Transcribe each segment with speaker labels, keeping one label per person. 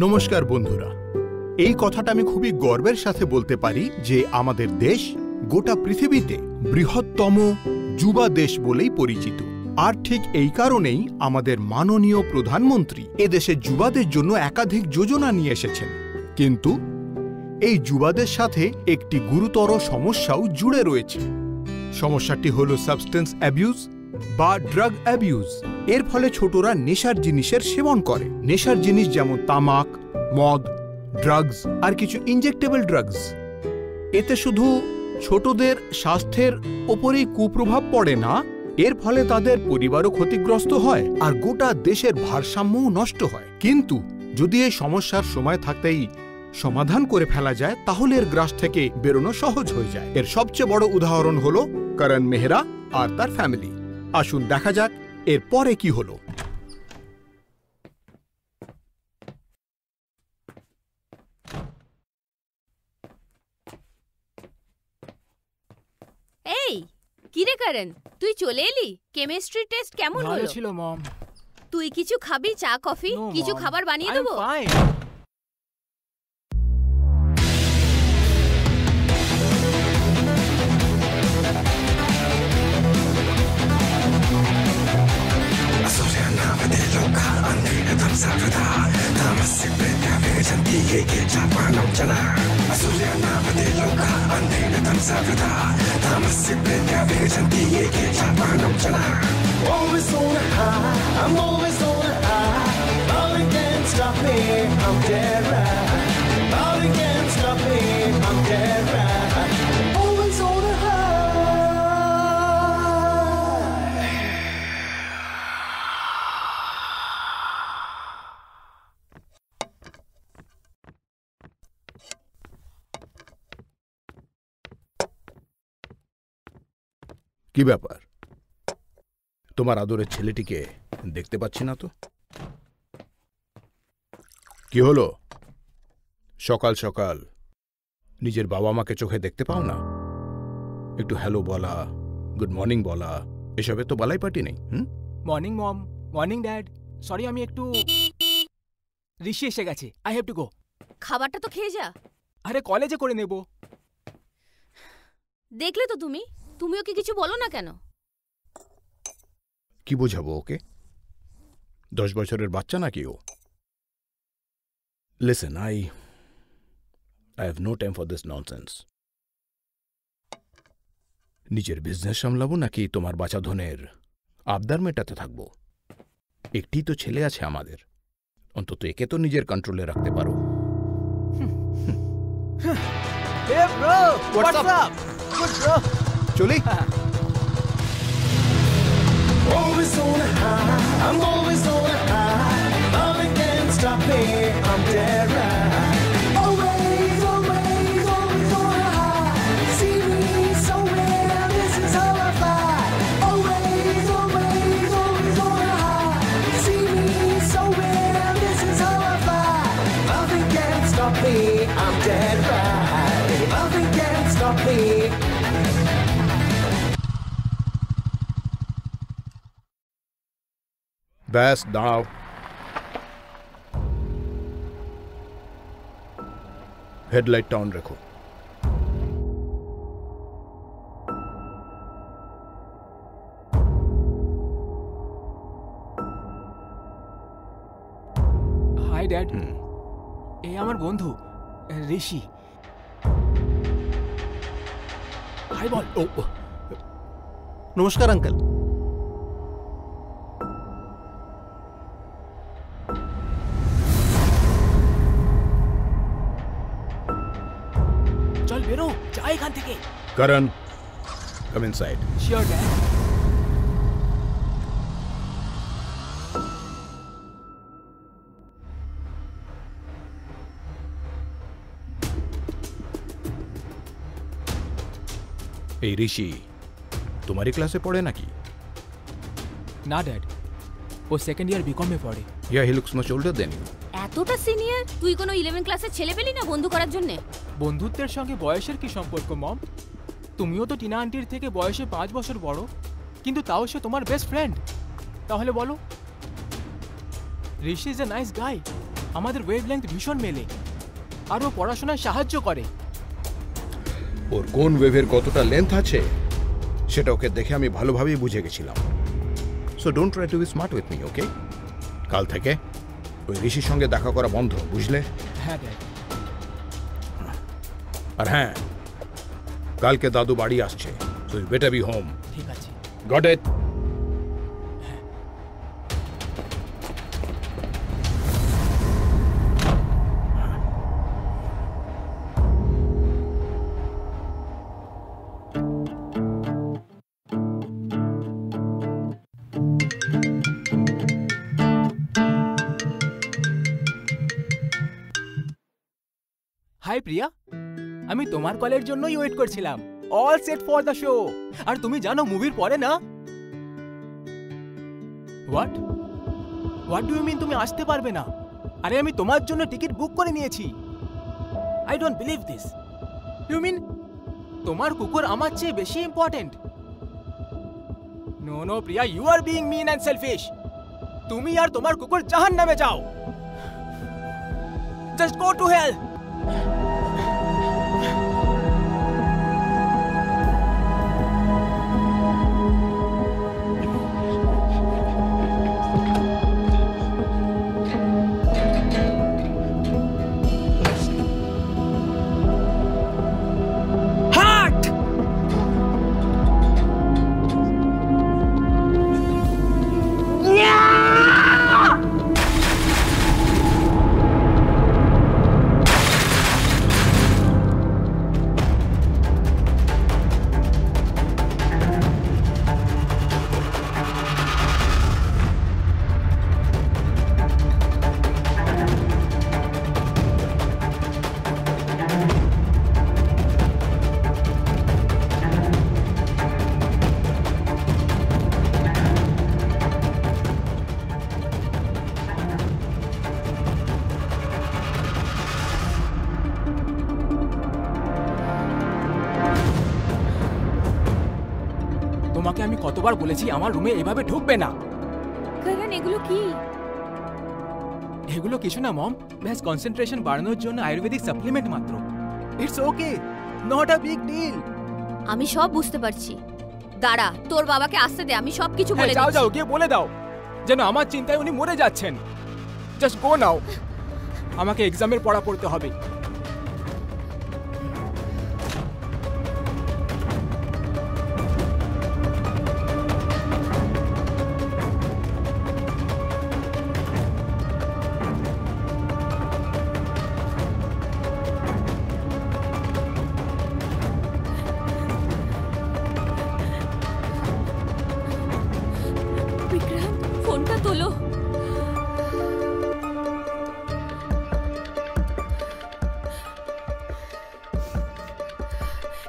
Speaker 1: নমস্কার বন্ধুরা, এই কথাটা আমি খুবই গর্বের সাথে বলতে পারি যে আমাদের দেশ গোটা পৃথিবীতে বৃহত্তম যুবা দেশ বলেই পরিচিত। আর ঠিক এই কারণেই আমাদের মাননীয় প্রধানমন্ত্রী এদেশের যুবাদের জন্য একাধিক যোজনা নিয়ে এসেছেন। কিন্তু এই যুবাদের সাথে একটি গুরুতর সমস্যাও জুড়ে রয়েছে। সমস্যাটি হলো সাবস্টেন্স অ্যাবিউজ বা ড্রাগ অ্যাবিউজ। এর ফলে ছোটরা নেশার জিনিসের সেবন করে। নেশার জিনিস যেমন তামাক, মদ, ড্রাগস আর কিছু ইনজেক্টেবল ড্রাগস। এতে শুধু ছোটদের স্বাস্থ্যের ওপরেই কুপ্রভাব পড়ে না, এর ফলে তাদের পরিবারও ক্ষতিগ্রস্ত হয় আর গোটা দেশের ভারসাম্যও নষ্ট হয়। কিন্তু যদি এই সমস্যার সময় থাকতেই সমাধান করে ফেলা যায় তাহলে এর গ্রাস থেকে বেরোনো সহজ হয়ে যায়। এর সবচেয়ে বড় উদাহরণ হলো করণ মেহরা আর তার ফ্যামিলি। আসুন দেখা যাক এর পরে কি হলো।
Speaker 2: এই কিরে করণ, তুই চলে এলি? কেমিস্ট্রি টেস্ট কেমন হলো?
Speaker 3: ভালো ছিল মম।
Speaker 2: তুই কিছু খাবি? চা কফি কিছু খাবার বানিয়ে দেবো?
Speaker 4: Always on a high, I'm always on a high. Nothing can stop me, I'm dead right. Nothing can stop me, I'm dead right. Always on a high.
Speaker 1: কি ব্যাপার, তোমার আদরের ছেলেটিকে দেখতে পাচ্ছি না তো? কি হলো? সকাল সকাল নিজের বাবা মাকে চোখে দেখতে পাও না? একটু হ্যালো বলা, গুড মর্নিং বলা, এসবে তো বলাই পাটি নেই।
Speaker 3: Morning mom, morning dad. Sorry, আমি একটু ঋষি এসে গেছে, আই হ্যাভ টু গো।
Speaker 2: খাবারটা তো খেয়ে যা।
Speaker 3: আরে কলেজে করে নেব।
Speaker 2: দেখলে তো তুমি ওকে কিছু বলো না কেন?
Speaker 1: কি বোঝাবো ওকে? 10 বছরের বাচ্চা নাকি ও? Listen, I have no time for this nonsense. নিজের বিজনেস সামলাবো নাকি তোমার বাচ্চা ধনের আবদার মেটাতে থাকবো? একটি তো ছেলে আছে আমাদের, অন্তত একে তো নিজের কন্ট্রোলে রাখতে পারো।
Speaker 3: Hey bro, what's up? Good bro.
Speaker 1: চলি।
Speaker 4: Always on a high, I'm always on a high. Nothing can stop me, I'm dead right. Always, always, always on a high. See me somewhere, this is how I fly. Always, always, always on a high. See me somewhere, this is how I fly. Nothing can stop me, I'm dead right. Nothing can stop me.
Speaker 1: ব্যাস দাঁড়াও। হেডলাইটটা on রেখো।
Speaker 3: High dad, এই আমার বন্ধু ঋষি। High বল।
Speaker 1: নমস্কার uncle.
Speaker 3: চল বেরো, যা এখান থেকে।
Speaker 1: করণ, কাম ইনসাইড।
Speaker 3: Sure dad.
Speaker 1: এই ঋষি তোমারই ক্লাসে পড়ে নাকি?
Speaker 3: না ড্যাড, ও সেকেন্ড ইয়ার বিকমে পড়ে।
Speaker 1: Yeah, he looks much older than you.
Speaker 2: এতটা সিনিয়র? তুই কোনো 11 ক্লাসের ছেলে পেলি না বন্ধু করার জন্য?
Speaker 3: বন্ধুত্বের সঙ্গে বয়সের কি সম্পর্ক মম? তুমিও তো টিনা আন্টির থেকে বয়সে 5 বছর বড়, কিন্তু তাও সে তোমার বেস্ট ফ্রেন্ড। তাহলে বলো, ঋষি ইজ এ নাইস গাই, আমাদের ওয়েভলেন্থ ভীষণ মেলে, আর ও পড়াশোনায় সাহায্য করে।
Speaker 1: ওর কোন ওয়েভের কতটা লেন্থ আছে সেটা ওকে দেখে আমি ভালোভাবেই বুঝে গেছিলাম। So don't try to be smart with me, okay? কাল থেকে ওই ঋষির সঙ্গে দেখা করা বন্ধ, বুঝলে?
Speaker 3: হ্যাঁ ড্যাড।
Speaker 1: আর হ্যাঁ, কালকে দাদু বাড়ি আসছে, so you better be home.
Speaker 3: ঠিক আছে।
Speaker 1: Got it?
Speaker 3: হাই প্রিয়া, আমি তোমার কলের জন্যই ওয়েট করছিলাম। All set for the show. আর তুমি জানো মুভির পরে না? What what do you mean তুমি আসতে পারবে না? আরে আমি তোমার জন্য টিকিট বুক করে নিয়েছি। I don't believe this. You mean তোমার কুকুর আমার চেয়ে বেশি important? No no Priya, you are being mean and selfish. তুমি আর তোমার কুকুর জাহান্নামে যাও। Just go to hell. তোমাকে আমি কতবার বলেছি আমার রুমে এভাবে ঢুকবে না।
Speaker 2: কারণ এগুলো কি?
Speaker 3: এগুলো কিছু না মম, ব্যাস কনসেন্ট্রেশন বাড়ানোর জন্য আয়ুর্বেদিক সাপ্লিমেন্ট মাত্র। It's okay, not a big deal.
Speaker 2: আমি সব বুঝতে পারছি। দাঁড়া, তোর বাবাকে আসতে দে, আমি সব কিছু বলে
Speaker 3: যাও
Speaker 2: দিচ্ছি।
Speaker 3: যাও, গিয়ে বলে দাও যেন আমার চিন্তায় উনি মরে যাচ্ছেন। জাস্ট গো নাও। আমাকে এক্সামের পড়া পড়তে হবে।
Speaker 2: বিক্রান্ত, ফোনটা তোলো।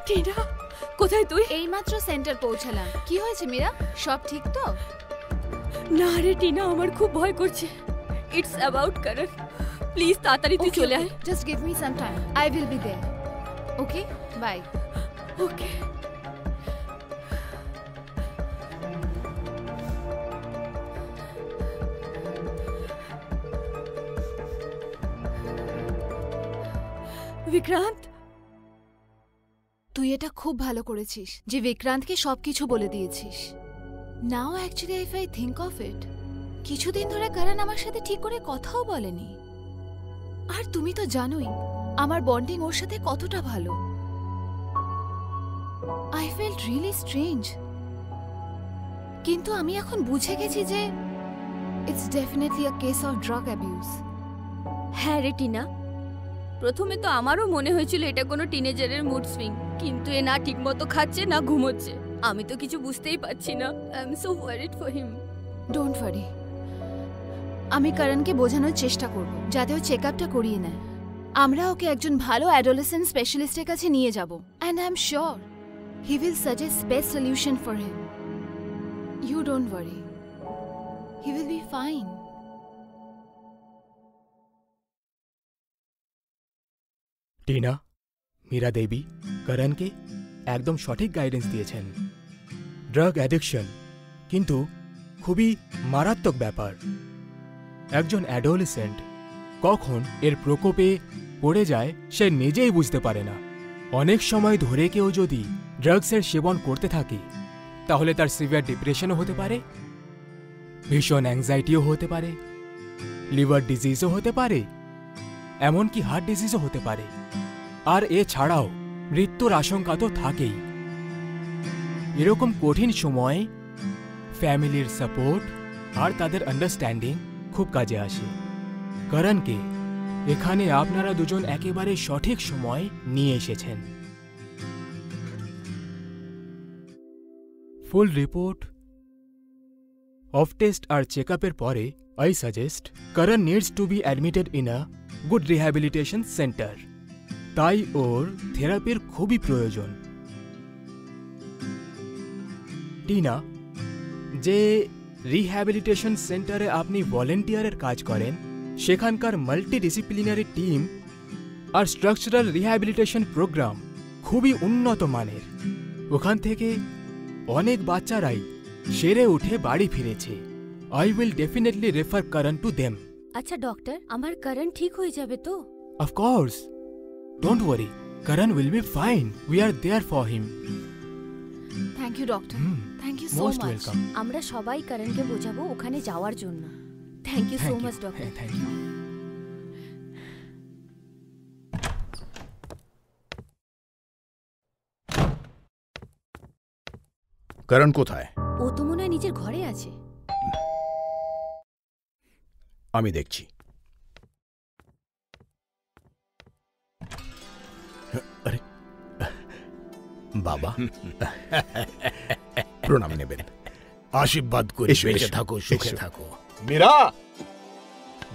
Speaker 2: টিনা, কোথায় তুই?
Speaker 5: এইমাত্র সেন্টার পৌঁছালাম। কি হয়েছে মীরা, সব ঠিক তো?
Speaker 2: না রে টিনা, আমার খুব ভয় করছে। It's about Karan. প্লিজ তাড়াতাড়ি তুই চলে আয়।
Speaker 5: Just give me some time, I will be there. Okay, bye.
Speaker 2: Okay. Vikrant,
Speaker 5: তুই এটা খুব ভালো করেছিস যে বিক্রান্তকে সবকিছু বলে দিয়েছিস। Now actually if I think of it, কিছুদিন ধরে করণ আমার সাথে ঠিক করে কথাও বলেনি। আর তুমি তো জানোই আমার বন্ডিং ওর সাথে কতটা ভালো। আই ফেল্ট রিয়েলি স্ট্রেঞ্জ, কিন্তু আমি এখন বুঝে গেছি যে it's definitely a case of drug abuse.
Speaker 2: হ্যাঁ রে টিনা, প্রথমে তো আমারও মনে হয়েছিল এটা কোনো টিনেজারের মুড সুইং, কিন্তু এ না ঠিক মতো খাচ্ছে না ঘুমোচ্ছে। আমি তো কিছু বুঝতেই পারছি না। I am so worried for him.
Speaker 5: Don't worry, আমি করণকে বোঝানোর চেষ্টা করব যাতে ও চেকআপটা করিয়ে নেয়। আমরা ওকে একজন ভালো অ্যাডোলেসেন্ট স্পেশালিস্টের কাছে নিয়ে যাব, and I am sure he will suggest best solution for him. You don't worry, he will be fine.
Speaker 3: Tina, Meera Devi করণকে একদম সঠিক গাইডেন্স দিয়েছেন। ড্রাগ অ্যাডিকশন কিন্তু খুবই মারাত্মক ব্যাপার। একজন অ্যাডোলেসেন্ট কখন এর প্রকোপে পড়ে যায় সে নিজেই বুঝতে পারে না। অনেক সময় ধরে কেউ যদি ড্রাগসের সেবন করতে থাকে তাহলে তার সিভিয়ার ডিপ্রেশনও হতে পারে, ভীষণ অ্যাংজাইটিও হতে পারে, লিভার ডিজিজও হতে পারে, এমনকি হার্ট ডিজিজও হতে পারে। আর এছাড়াও মৃত্যুর আশঙ্কা তো থাকেই। এরকম কঠিন সময়ে ফ্যামিলির সাপোর্ট আর তাদের আন্ডারস্ট্যান্ডিং খুব কাজে আসে। করণকে এখানে আপনারা দুজন একেবারে সঠিক সময় নিয়ে এসেছেন। ফুল রিপোর্ট অফ টেস্ট আর চেকআপের পরে I suggest Karan needs to be admitted in a good rehabilitation center. তাই ওর থেরাপির খুবই প্রয়োজন। টিনা, যে রিহ্যাবিলিটেশন সেন্টারে আপনি ভলেন্টিয়ারের কাজ করেন সেখানকার মাল্টিডিসিপ্লিনারি টিম আর স্ট্রাকচারাল রিহ্যাবিলিটেশন প্রোগ্রাম খুবই উন্নত মানের। ওখান থেকে অনেক বাচ্চারাই সেরে উঠে বাড়ি ফিরেছে। I will definitely refer Karan to them.
Speaker 2: আচ্ছা ডক্টর, আমার করণ ঠিক হয়ে যাবে তো?
Speaker 3: Of course. Don't worry. Karan will be fine. We are there for him.
Speaker 5: Thank you doctor, thank you so
Speaker 3: Most
Speaker 5: much.
Speaker 3: welcome.
Speaker 2: আমরা সবাই করণকে বোঝাবো ওখানে যাওয়ার জন্য। Thank you so
Speaker 3: Thank you.
Speaker 2: Much doctor.
Speaker 3: Thank you.
Speaker 1: Karan কোথায়?
Speaker 2: ও তো মনে হয় নিজের ঘরে আছে।
Speaker 1: আমি দেখছি। আরে বাবা, প্রণাম নেবেন, আশীর্বাদ করি, বেঁচে থাকো, সুখে থাকো।
Speaker 6: মীরা,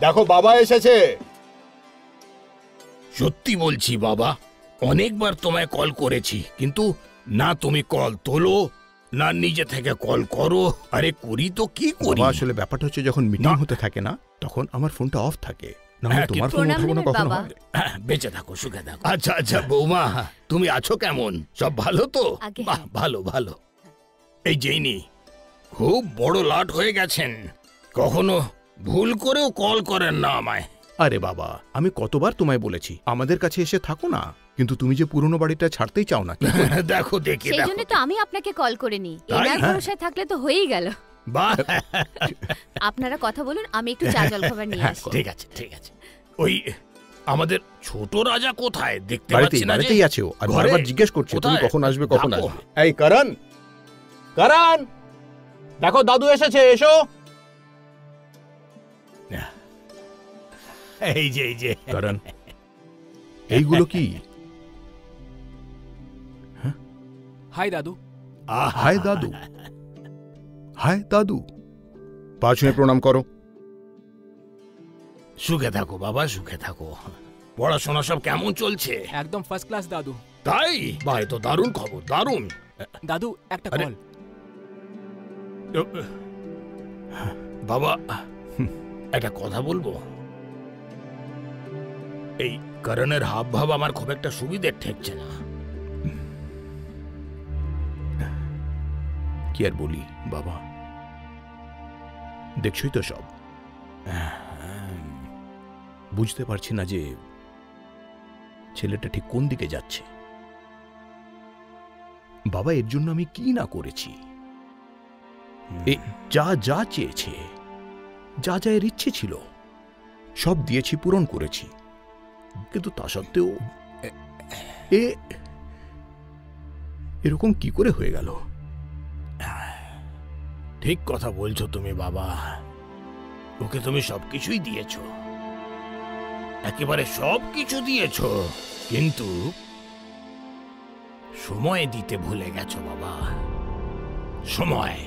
Speaker 6: দেখো বাবা এসেছে।
Speaker 1: সত্যি বলছি বাবা, অনেকবার তোমায় কল করেছি, কিন্তু না তুমি কল তোলো না নিজে থেকে কল করো। আরে করি তো কি করি। আসলে ব্যাপারটা হচ্ছে যখন মিটিং হতে থাকে না তখন আমার ফোনটা অফ থাকে, না হলে তোমার ফোন
Speaker 2: প্রণাম
Speaker 1: উঠাবো না
Speaker 2: নেবেন
Speaker 1: কখনো।
Speaker 2: বাবা।
Speaker 1: বেঁচে থাকো, সুখে থাকো। আচ্ছা আচ্ছা বৌমা, তুমি আছো কেমন? সব ভালো তো?
Speaker 2: আগে
Speaker 1: বাহ,
Speaker 2: হ্যাঁ।
Speaker 1: ভালো ভালো। এই জেনি খুব বড় লাট হয়ে গেছেন, কখনো ভুল করেও কল করেন না আমায়। আরে বাবা, আমি কতবার তোমায় বলেছি আমাদের কাছে এসে থাকো না, কিন্তু তুমি যে পুরনো বাড়িটা ছাড়তেই চাও না। দেখো দেখি
Speaker 2: সেই জন্য তো আমি আপনাকে কল করে নি।
Speaker 1: তাই?
Speaker 2: এনার ভরসায় থাকলে তো হয়েই গেল।
Speaker 1: বাহ,
Speaker 2: আপনারা কথা বলুন, আমি একটু চা জল খাবার নিয়ে আসি।
Speaker 1: ঠিক আছে ঠিক আছে। ওই আমাদের ছোট রাজা কোথায়? দেখতে পাচ্ছি না। বাড়িতেই আছে ও, আর বারবার জিজ্ঞেস করছে তুমি কখন আসবে কখন আসবে।
Speaker 6: এই করণ, করণ, দেখো দাদু এসেছে, এসো।
Speaker 1: এই যে এই যে করণ, এইগুলো কি?
Speaker 3: হাই দাদু।
Speaker 1: হায় দাদু, হায় দাদু, পা ছুঁয়ে প্রণাম করো। সুখে থাকো বাবা, সুখে থাকো। পড়াশোনা সব কেমন চলছে?
Speaker 3: একদম ফার্স্ট ক্লাস দাদু।
Speaker 1: তাই? ভাই তো দারুণ খবর, দারুণ।
Speaker 3: দাদু একটা
Speaker 1: আরে,
Speaker 3: কল।
Speaker 1: বাবা একটা কথা বলবো। এই করণের হাব ভাব আমার খুব একটা সুবিধের ঠেকছে না। কি আর বলি বাবা, দেখছই তো সব। বুঝতে পারছি না যে ছেলেটা ঠিক কোন দিকে যাচ্ছে। বাবা, এর জন্য আমি কি না করেছি। যা যা চেয়েছে, যা যা এর ইচ্ছে ছিল সব দিয়েছি, পূরণ করেছি, কিন্তু তা সত্ত্বেও এরকম কি করে হয়ে গেল? ঠিক কথা বলছো তুমি বাবা, ওকে তুমি সবকিছুই দিয়েছ, একেবারে সবকিছু দিয়েছ, কিন্তু সময় দিতে ভুলে গেছো বাবা। সময়।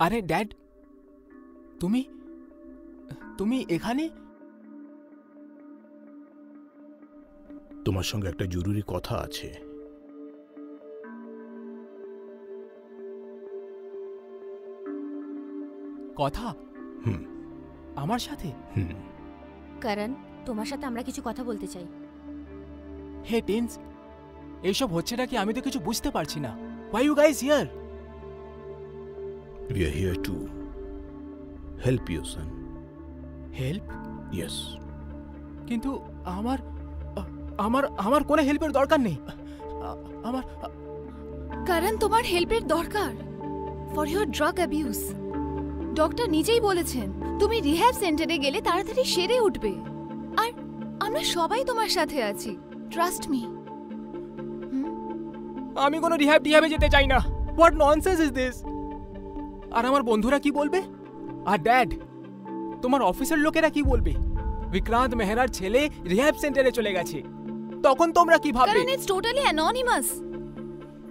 Speaker 3: আরে ড্যাড, তুমি তুমি এখানে?
Speaker 1: তোমার সঙ্গে একটা জরুরি কথা আছে।
Speaker 3: কথা?
Speaker 1: হুম
Speaker 3: আমার সাথে?
Speaker 1: হুম
Speaker 2: কারণ তোমার সাথে আমরা কিছু কথা বলতে চাই।
Speaker 3: হে টিনস, এইসব হচ্ছেটা কি? আমি তো কিছু বুঝতে পারছি না। Why you guys here?
Speaker 1: We are here to help you, son.
Speaker 3: Help?
Speaker 1: Yes.
Speaker 3: কিন্তু আমার আমার আমার কোনো হেল্পের দরকার নেই। আমার
Speaker 5: কারণ তোমার হেল্পের দরকার for your drug abuse. Doctor নিজেই বলেছেন তুমি রিহ্যাব সেন্টারে গেলে তাড়াতাড়ি সেরে উঠবে। আর আমরা সবাই তোমার সাথে আছি, ট্রাস্ট মি।
Speaker 3: আমি কোনো রিহ্যাবে যেতে চাই না। What nonsense is this? আর আমার বন্ধুরা কি বলবে? আর ড্যাড, তোমার অফিসের লোকেরা কি বলবে? বিক্রান্ত মেহরার ছেলে রিহ্যাব সেন্টারে চলে গেছে, তখন তোমরা কি ভাববে?
Speaker 5: কারণ ইটস টোটালি অ্যানোনিমাস,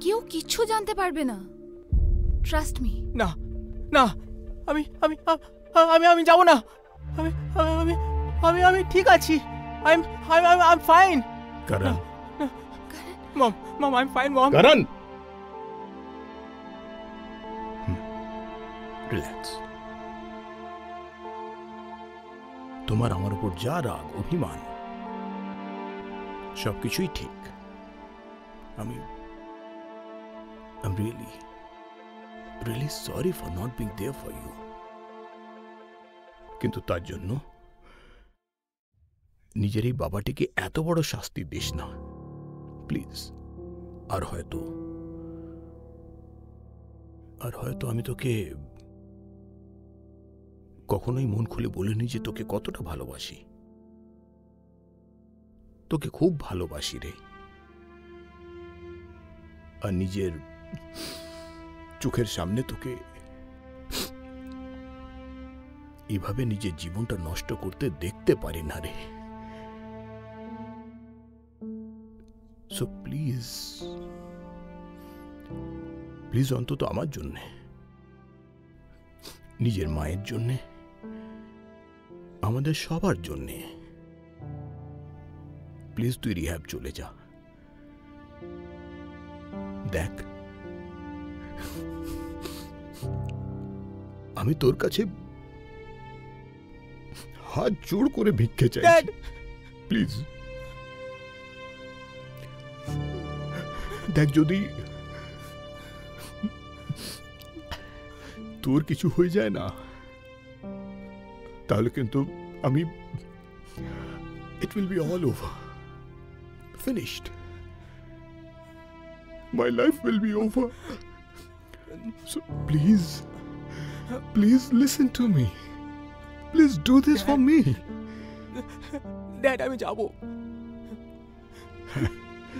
Speaker 5: কেউ কিচ্ছু জানতে পারবে না, ট্রাস্ট মি।
Speaker 3: না না, আমি আমি আমি আমি যাব না। আমি আমি আমি আমি ঠিক আছি। I am fine.
Speaker 1: Karan.
Speaker 3: Mom I am fine mom.
Speaker 1: Karan. Relax. তোমার আমার উপর যা রাগ অভিমান সবকিছুই ঠিক। আমি I'm really sorry for not being there for you. কিন্তু তার জন্য নিজের এই বাবাটিকে এত বড় শাস্তি দিস না প্লিজ। আর হয়তো আমি তোকে কখনোই মন খুলে বলিনি যে তোকে কতটা ভালোবাসি। তোকে খুব ভালোবাসি রে। আর নিজের চোখের সামনে তোকে এভাবে নিজের জীবনটা নষ্ট করতে দেখতে পারি না রে। সো প্লিজ প্লিজ অন্তত আমার জন্যে, নিজের মায়ের জন্যে, আমাদের সবার জন্যে প্লিজ তুই রিহ্যাব চলে যা। দেখ, আমি তোর কাছে হাত জোড় করে ভিক্ষে চাই, প্লিজ। দেখ, যদি তোর কিছু হয়ে যায় না তাহলে কিন্তু আমি it will be all over, finished, my life will be over. So please listen to me, please do this for me.
Speaker 3: Dad, আমি যাব।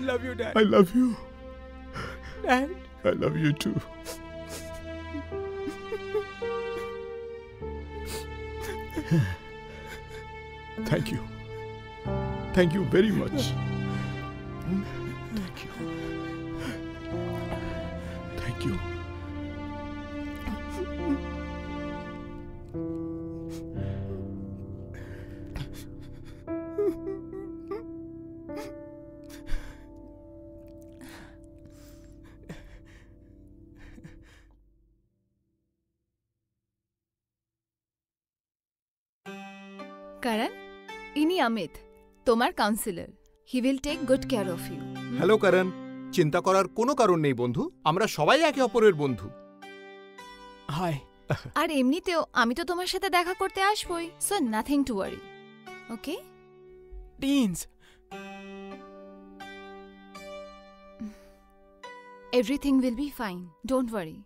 Speaker 3: Love you, Dad.
Speaker 1: I love you.
Speaker 3: Dad.
Speaker 1: I love you too. Thank you. Thank you very much. Thank you. Thank you.
Speaker 5: কারণ ইনি অমিত, তোমার counsellor. He will take good care of you.
Speaker 7: Hello Karan, চিন্তা করার কোনো কারণ নেই বন্ধু, আমরা সবাই একে অপরের বন্ধু।
Speaker 3: হাই।
Speaker 5: আর এমনিতেও আমি তো তোমার সাথে দেখা করতে আসবই, so nothing to worry, okay?
Speaker 3: টিনস,
Speaker 5: everything will be fine, don't worry.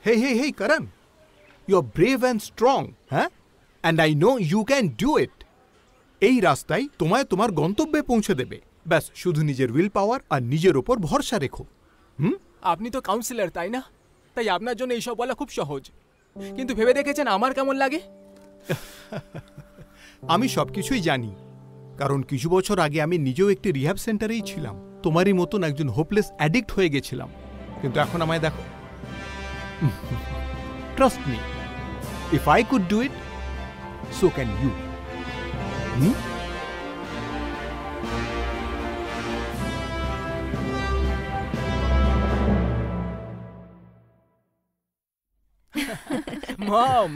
Speaker 1: Hey, Karan. You're brave and strong, huh? And I know you can do it. এই রাস্তায় তোমায় তোমার গন্তব্যে পৌঁছে দেবে। ব্যাস শুধু নিজের উইল পাওয়ার আর নিজের ওপর ভরসা রেখো।
Speaker 3: আপনি তো কাউন্সিলর, তাই না? তাই আপনার জন্য এইসব বলা খুব সহজ। কিন্তু ভেবে দেখেছেন আমার কেমন লাগে?
Speaker 1: আমি সবকিছুই জানি, কারণ কিছু বছর আগে আমি নিজেও একটি রিহ্যাব সেন্টারেই ছিলাম। তোমারই মতন একজন হোপলেস অ্যাডিক্ট হয়ে গেছিলাম, কিন্তু এখন আমায় দেখো। Trust me, if I could do it, so can you.
Speaker 3: Mom,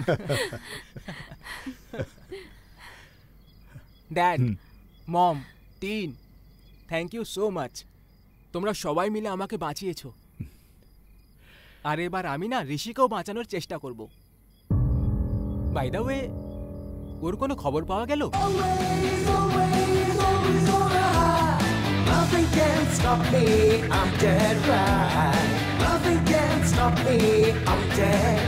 Speaker 3: dad, mom, টিন, থ্যাংক ইউ সো মাচ। তোমরা সবাই মিলে আমাকে বাঁচিয়েছো। আর এবার আমি না ঋষিকেও বাঁচানোর চেষ্টা করব। বাই দ্য ওয়ে, ওর কোনো খবর পাওয়া গেল?
Speaker 4: Nothing can stop me, I'm dead right. Nothing can stop me, I'm dead.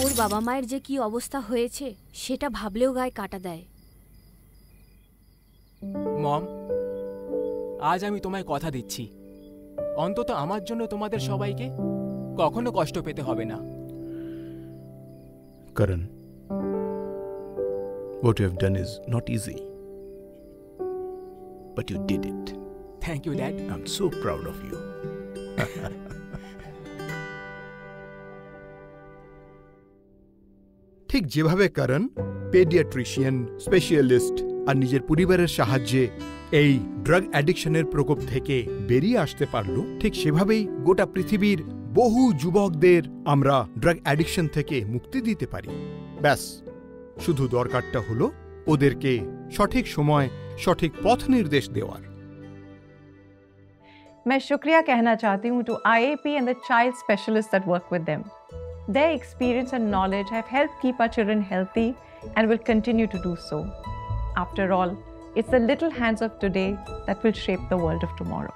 Speaker 2: ওর বাবা মায়ের যে কি অবস্থা হয়েছে সেটা ভাবলেও গায়ে কাটা দেয়।
Speaker 3: মম, আজ আমি তোমায় কথা দিচ্ছি, অন্তত আমার জন্য তোমাদের সবাইকে কখনো কষ্ট পেতে হবে না।
Speaker 1: Karan, what you have done is not easy, but you did it.
Speaker 3: Thank you dad.
Speaker 1: I'm so proud of you. ঠিক যেভাবে করণ পেডিয়াট্রিশিয়ান, স্পেশালিস্ট আর নিজের পরিবারের সাহায্যে এই ড্রাগ অ্যাডিকশনের প্রকোপ থেকে বেরিয়ে আসতে পারল, ঠিক সেভাবেই গোটা পৃথিবীর বহু যুবকদের আমরা ড্রাগ অ্যাডিকশন থেকে মুক্তি দিতে পারি। ব্যাস শুধু দরকারটা হলো ওদেরকে সঠিক সময় সঠিক পথ নির্দেশ দেওয়ার।
Speaker 8: मैं शुक्रिया कहना चाहती हूँ to IAP and the child specialists that work with them. Their experience and knowledge have helped keep our children healthy and will continue to do so. After all, it's the little hands of today that will shape the world of tomorrow.